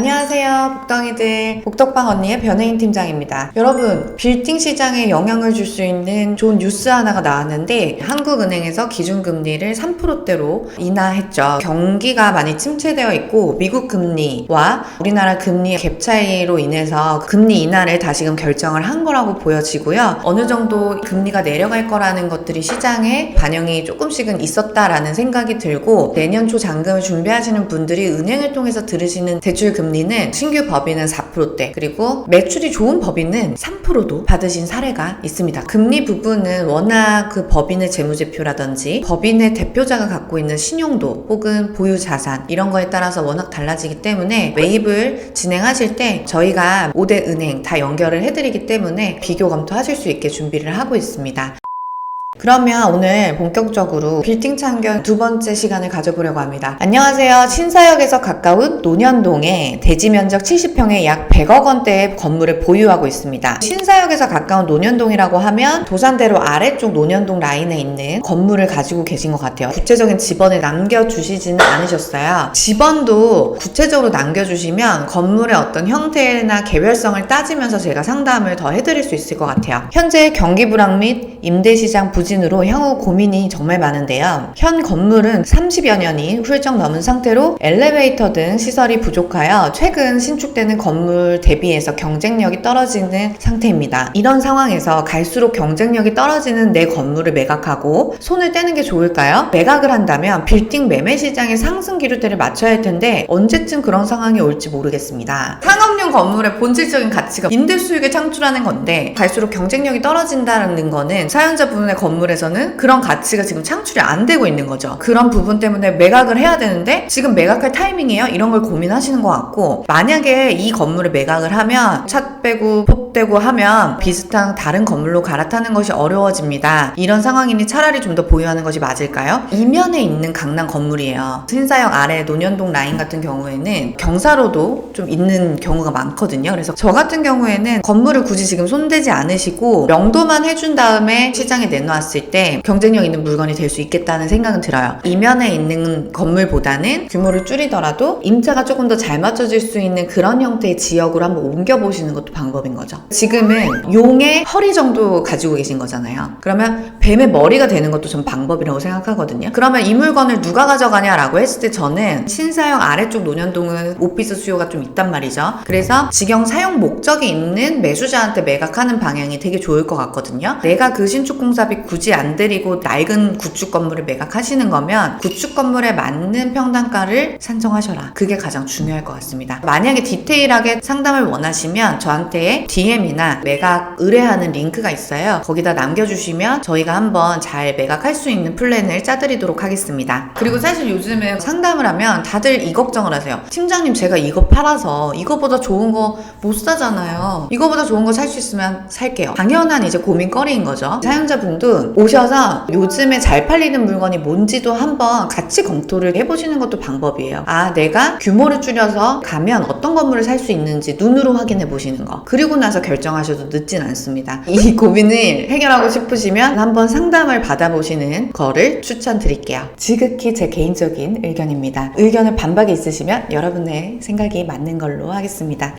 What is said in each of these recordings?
안녕하세요, 복덩이들. 복덕방 언니의 변혜인 팀장입니다. 여러분, 빌딩 시장에 영향을 줄 수 있는 좋은 뉴스 하나가 나왔는데 한국은행에서 기준금리를 3%대로 인하했죠. 경기가 많이 침체되어 있고 미국 금리와 우리나라 금리의 갭 차이로 인해서 금리 인하를 다시금 결정을 한 거라고 보여지고요. 어느 정도 금리가 내려갈 거라는 것들이 시장에 반영이 조금씩은 있었다라는 생각이 들고, 내년 초 잔금을 준비하시는 분들이 은행을 통해서 들으시는 대출 금리는 신규 법인은 4%대, 그리고 매출이 좋은 법인은 3%도 받으신 사례가 있습니다. 금리 부분은 워낙 그 법인의 재무제표라든지 법인의 대표자가 갖고 있는 신용도 혹은 보유 자산 이런 거에 따라서 워낙 달라지기 때문에 매입을 진행하실 때 저희가 5대 은행 다 연결을 해드리기 때문에 비교 검토하실 수 있게 준비를 하고 있습니다. 그러면 오늘 본격적으로 빌딩 참견 두 번째 시간을 가져보려고 합니다. 안녕하세요. 신사역에서 가까운 논현동에 대지 면적 70평에 약 100억 원대의 건물을 보유하고 있습니다. 신사역에서 가까운 논현동이라고 하면 도산대로 아래쪽 논현동 라인에 있는 건물을 가지고 계신 것 같아요. 구체적인 지번을 남겨주시지는 않으셨어요. 지번도 구체적으로 남겨주시면 건물의 어떤 형태나 개별성을 따지면서 제가 상담을 더 해드릴 수 있을 것 같아요. 현재 경기 불황 및 임대시장 부진으로 향후 고민이 정말 많은데요. 현 건물은 30여 년이 훌쩍 넘은 상태로 엘리베이터 등 시설이 부족하여 최근 신축되는 건물 대비해서 경쟁력이 떨어지는 상태입니다. 이런 상황에서 갈수록 경쟁력이 떨어지는 내 건물을 매각하고 손을 떼는 게 좋을까요? 매각을 한다면 빌딩 매매 시장의 상승 기류대를 맞춰야 할 텐데 언제쯤 그런 상황이 올지 모르겠습니다. 상업용 건물의 본질적인 가치가 임대 수익을 창출하는 건데 갈수록 경쟁력이 떨어진다는 거는 사연자분의 건물에서는 그런 가치가 지금 창출이 안 되고 있는 거죠. 그런 부분 때문에 매각을 해야 되는데 지금 매각할 타이밍이에요? 이런 걸 고민하시는 것 같고, 만약에 이 건물을 매각을 하면 차 빼고 폭 떼고 하면 비슷한 다른 건물로 갈아타는 것이 어려워집니다. 이런 상황이니 차라리 좀 더 보유하는 것이 맞을까요? 이면에 있는 강남 건물이에요. 신사역 아래 논현동 라인 같은 경우에는 경사로도 좀 있는 경우가 많거든요. 그래서 저 같은 경우에는 건물을 굳이 지금 손대지 않으시고 명도만 해준 다음에 시장에 내놓았을 때 경쟁력 있는 물건이 될 수 있겠다는 생각은 들어요. 이면에 있는 건물보다는 규모를 줄이더라도 임차가 조금 더 잘 맞춰질 수 있는 그런 형태의 지역으로 한번 옮겨보시는 것도 방법인 거죠. 지금은 용의 허리 정도 가지고 계신 거잖아요. 그러면 뱀의 머리가 되는 것도 전 방법이라고 생각하거든요. 그러면 이 물건을 누가 가져가냐라고 했을 때 저는 신사역 아래쪽 논현동은 오피스 수요가 좀 있단 말이죠. 그래서 직영 사용 목적이 있는 매수자한테 매각하는 방향이 되게 좋을 것 같거든요. 내가 그 신축 공사비 굳이 안 들이고 낡은 구축 건물을 매각하시는 거면 구축 건물에 맞는 평당가를 산정하셔라. 그게 가장 중요할 것 같습니다. 만약에 디테일하게 상담을 원하시면 저한테 DM이나 매각 의뢰하는 링크가 있어요. 거기다 남겨주시면 저희가 한번 잘 매각할 수 있는 플랜을 짜드리도록 하겠습니다. 그리고 사실 요즘에 상담을 하면 다들 이 걱정을 하세요. 팀장님, 제가 이거 팔아서 이거보다 좋은 거 못 사잖아요. 이거보다 좋은 거 살 수 있으면 살게요. 당연한 이제 고민거리인 거죠. 사연자분도 오셔서 요즘에 잘 팔리는 물건이 뭔지도 한번 같이 검토를 해보시는 것도 방법이에요. 아, 내가 규모를 줄여서 가면 어떤 건물을 살 수 있는지 눈으로 확인해 보시는 거. 그리고 나서 결정하셔도 늦진 않습니다. 이 고민을 해결하고 싶으시면 한번 상담을 받아보시는 거를 추천드릴게요. 지극히 제 개인적인 의견입니다. 의견을 반박이 있으시면 여러분의 생각이 맞는 걸로 하겠습니다.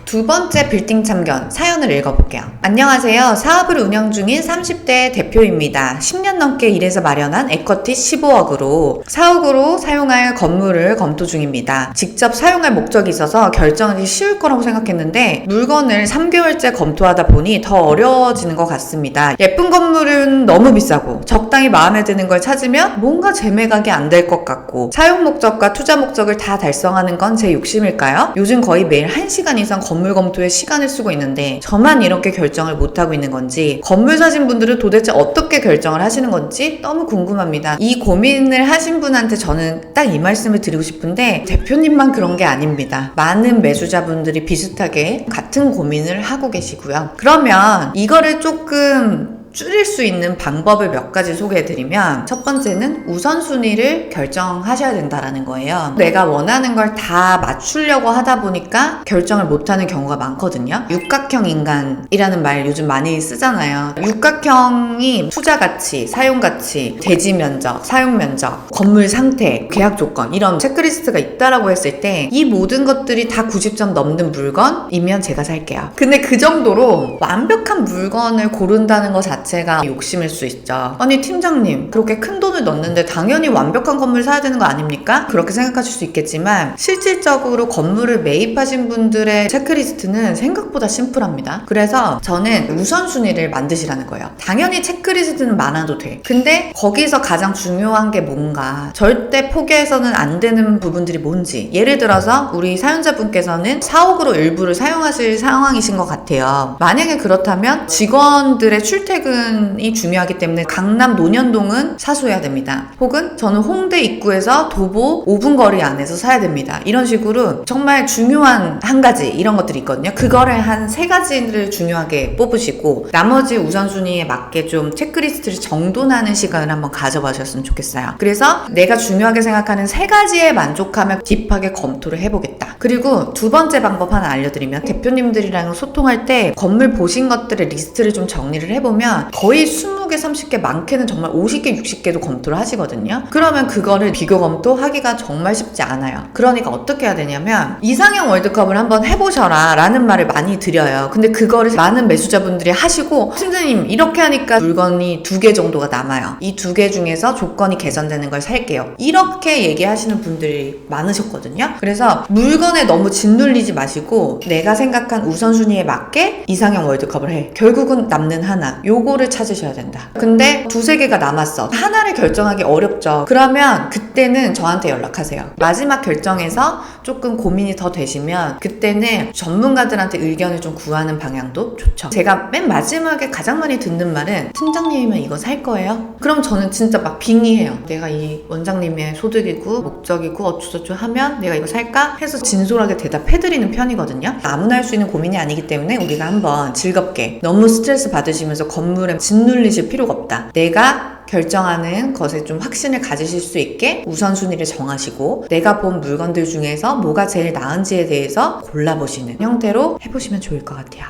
두 번째 빌딩 참견 사연을 읽어볼게요. 안녕하세요. 사업을 운영 중인 30대 대표입니다. 10년 넘게 일해서 마련한 에쿼티 15억으로 사옥으로 사용할 건물을 검토 중입니다. 직접 사용할 목적이 있어서 결정하기 쉬울 거라고 생각했는데 물건을 3개월째 검토하다 보니 더 어려워지는 것 같습니다. 예쁜 건물은 너무 비싸고 적당히 마음에 드는 걸 찾으면 뭔가 재매각이 안 될 것 같고, 사용 목적과 투자 목적을 다 달성하는 건 제 욕심일까요? 요즘 거의 매일 1시간 이상 건물 검토에 시간을 쓰고 있는데 저만 이렇게 결정을 못하고 있는 건지, 건물 사신 분들은 도대체 어떻게 결정을 하시는 건지 너무 궁금합니다. 이 고민을 하신 분한테 저는 딱 이 말씀을 드리고 싶은데, 대표님만 그런 게 아닙니다. 많은 매수자분들이 비슷하게 같은 고민을 하고 계시고요. 그러면 이거를 조금 줄일 수 있는 방법을 몇 가지 소개해드리면, 첫 번째는 우선순위를 결정하셔야 된다라는 거예요. 내가 원하는 걸 다 맞추려고 하다 보니까 결정을 못하는 경우가 많거든요. 육각형 인간이라는 말 요즘 많이 쓰잖아요. 육각형이 투자 가치, 사용 가치, 대지 면적, 사용 면적, 건물 상태, 계약 조건 이런 체크리스트가 있다라고 했을 때 이 모든 것들이 다 90점 넘는 물건이면 제가 살게요. 근데 그 정도로 완벽한 물건을 고른다는 것 자체가 욕심일 수 있죠. 아니 팀장님, 그렇게 큰 돈을 넣는데 당연히 완벽한 건물 사야 되는 거 아닙니까? 그렇게 생각하실 수 있겠지만 실질적으로 건물을 매입하신 분들의 체크리스트는 생각보다 심플합니다. 그래서 저는 우선순위를 만드시라는 거예요. 당연히 체크리스트는 많아도 돼. 근데 거기서 가장 중요한 게 뭔가, 절대 포기해서는 안 되는 부분들이 뭔지. 예를 들어서 우리 사연자분께서는 사옥으로 일부를 사용하실 상황이신 것 같아요. 만약에 그렇다면 직원들의 출퇴근이 중요하기 때문에 강남 논현동은 사수해야 됩니다. 혹은 저는 홍대 입구에서 도보 5분 거리 안에서 사야 됩니다. 이런 식으로 정말 중요한 한 가지 이런 것들이 있거든요. 그거를 한 3가지를 중요하게 뽑으시고 나머지 우선순위에 맞게 좀 체크리스트를 정돈하는 시간을 한번 가져봐 주셨으면 좋겠어요. 그래서 내가 중요하게 생각하는 3가지에 만족하면 딥하게 검토를 해보겠다. 그리고 두 번째 방법 하나 알려드리면, 대표님들이랑 소통할 때 건물 보신 것들의 리스트를 좀 정리를 해보면 거의 20개, 30개, 많게는 정말 50개, 60개도 검토를 하시거든요. 그러면 그거를 비교 검토하기가 정말 쉽지 않아요. 그러니까 어떻게 해야 되냐면, 이상형 월드컵을 한번 해보셔라 라는 말을 많이 드려요. 근데 그거를 많은 매수자분들이 하시고, 팀장님 이렇게 하니까 물건이 2개 정도가 남아요. 이 2개 중에서 조건이 개선되는 걸 살게요. 이렇게 얘기하시는 분들이 많으셨거든요. 그래서 물건에 너무 짓눌리지 마시고 내가 생각한 우선순위에 맞게 이상형 월드컵을 해. 결국은 남는 하나, 요거를 찾으셔야 된다. 근데 2-3개가 남았어. 하나를 결정하기 어렵죠. 그러면 그때는 저한테 연락하세요. 마지막 결정에서 조금 고민이 더 되시면 그때는 전문가들한테 의견을 좀 구하는 방향도 좋죠. 제가 맨 마지막에 가장 많이 듣는 말은, 팀장님이면 이거 살 거예요? 그럼 저는 진짜 막 빙의해요. 내가 이 원장님의 소득이고 목적이고 어쩌저쩌 하면 내가 이거 살까? 해서 진솔하게 대답해드리는 편이거든요. 아무나 할 수 있는 고민이 아니기 때문에 우리가 한번 즐겁게, 너무 스트레스 받으시면서 건물에 짓눌리실 필요가 없다. 내가 결정하는 것에 좀 확신을 가지실 수 있게 우선순위를 정하시고 내가 본 물건들 중에서 뭐가 제일 나은지에 대해서 골라보시는 형태로 해보시면 좋을 것 같아요.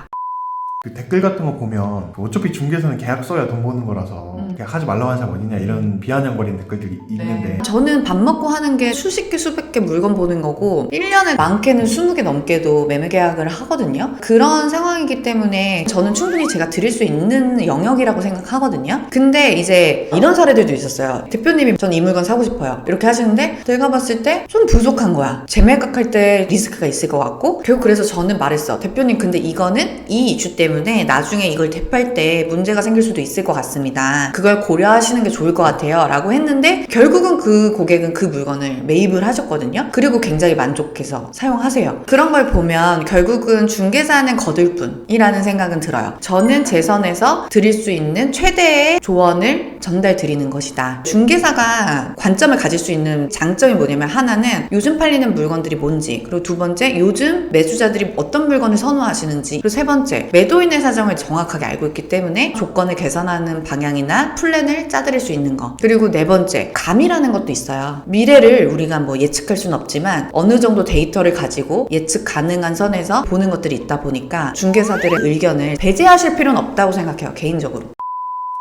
그 댓글 같은 거 보면 어차피 중개사는 계약 써야 돈 버는 거라서 계약하지 말라고 하는 사람 어디냐 이런 비아냥거리는 댓글들이 있는데, 저는 밥 먹고 하는 게 수십 개 수백 개 물건 보는 거고 1년에 많게는 20개 넘게도 매매 계약을 하거든요. 그런 상황이기 때문에 저는 충분히 제가 드릴 수 있는 영역이라고 생각하거든요. 근데 이제 이런 사례들도 있었어요. 대표님이 전 이 물건 사고 싶어요 이렇게 하시는데 내가 봤을 때 좀 부족한 거야. 재매각할 때 리스크가 있을 것 같고, 결국 그래서 저는 말했어. 대표님, 근데 이거는 이 이슈 때문에 나중에 이걸 대파할 때 문제가 생길 수도 있을 것 같습니다. 그걸 고려하시는 게 좋을 것 같아요 라고 했는데 결국은 그 고객은 그 물건을 매입을 하셨거든요. 그리고 굉장히 만족해서 사용하세요. 그런 걸 보면 결국은 중개사는 거들 뿐이라는 생각은 들어요. 저는 제 선에서 드릴 수 있는 최대의 조언을 전달 드리는 것이다. 중개사가 관점을 가질 수 있는 장점이 뭐냐면, 하나는 요즘 팔리는 물건들이 뭔지, 그리고 두 번째 요즘 매수자들이 어떤 물건을 선호하시는지, 그리고 세 번째 매도인의 사정을 정확하게 알고 있기 때문에 조건을 개선하는 방향이나 플랜을 짜드릴 수 있는 거. 그리고 네 번째, 감이라는 것도 있어요. 미래를 우리가 뭐 예측할 수는 없지만 어느 정도 데이터를 가지고 예측 가능한 선에서 보는 것들이 있다 보니까 중개사들의 의견을 배제하실 필요는 없다고 생각해요, 개인적으로.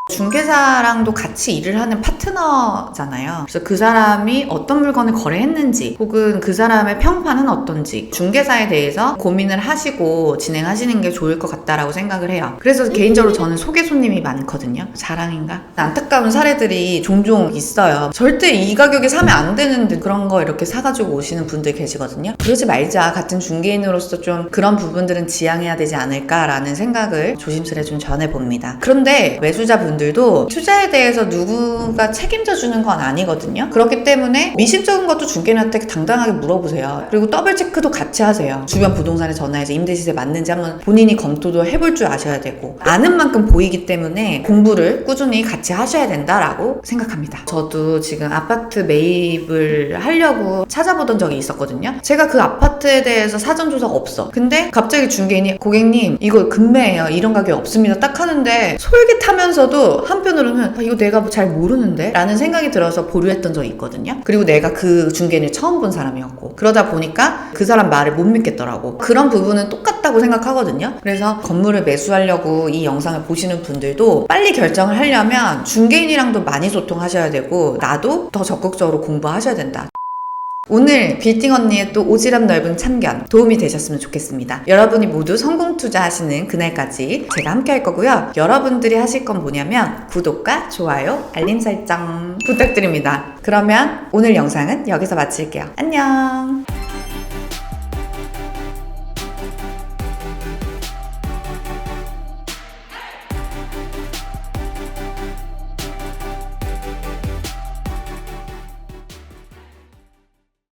중개사랑도 같이 일을 하는 파트너잖아요. 그래서 그 사람이 어떤 물건을 거래했는지, 혹은 그 사람의 평판은 어떤지 중개사에 대해서 고민을 하시고 진행하시는 게 좋을 것 같다라고 생각을 해요. 그래서 개인적으로 저는 소개 손님이 많거든요. 자랑인가? 안타까운 사례들이 종종 있어요. 절대 이 가격에 사면 안 되는데 그런 거 이렇게 사가지고 오시는 분들 계시거든요. 그러지 말자. 같은 중개인으로서 좀 그런 부분들은 지양해야 되지 않을까라는 생각을 조심스레 좀 전해봅니다. 그런데 매수자분 분들도 투자에 대해서 누구가 책임져 주는 건 아니거든요. 그렇기 때문에 미심쩍은 것도 중개인한테 당당하게 물어보세요. 그리고 더블 체크도 같이 하세요. 주변 부동산에 전화해서 임대 시세 맞는지 한번 본인이 검토도 해볼 줄 아셔야 되고, 아는 만큼 보이기 때문에 공부를 꾸준히 같이 하셔야 된다라고 생각합니다. 저도 지금 아파트 매입을 하려고 찾아보던 적이 있었거든요. 제가 그 아파트에 대해서 사전 조사가 없어. 근데 갑자기 중개인이 고객님 이거 금매예요. 이런 가격 없습니다. 딱 하는데 솔깃하면서도 한편으로는 이거 내가 잘 모르는데? 라는 생각이 들어서 보류했던 적이 있거든요. 그리고 내가 그 중개인을 처음 본 사람이었고, 그러다 보니까 그 사람 말을 못 믿겠더라고. 그런 부분은 똑같다고 생각하거든요. 그래서 건물을 매수하려고 이 영상을 보시는 분들도 빨리 결정을 하려면 중개인이랑도 많이 소통하셔야 되고, 나도 더 적극적으로 공부하셔야 된다. 오늘 빌딩 언니의 또 오지랖 넓은 참견 도움이 되셨으면 좋겠습니다. 여러분이 모두 성공 투자하시는 그날까지 제가 함께 할 거고요. 여러분들이 하실 건 뭐냐면 구독과 좋아요, 알림 설정 부탁드립니다. 그러면 오늘 영상은 여기서 마칠게요. 안녕.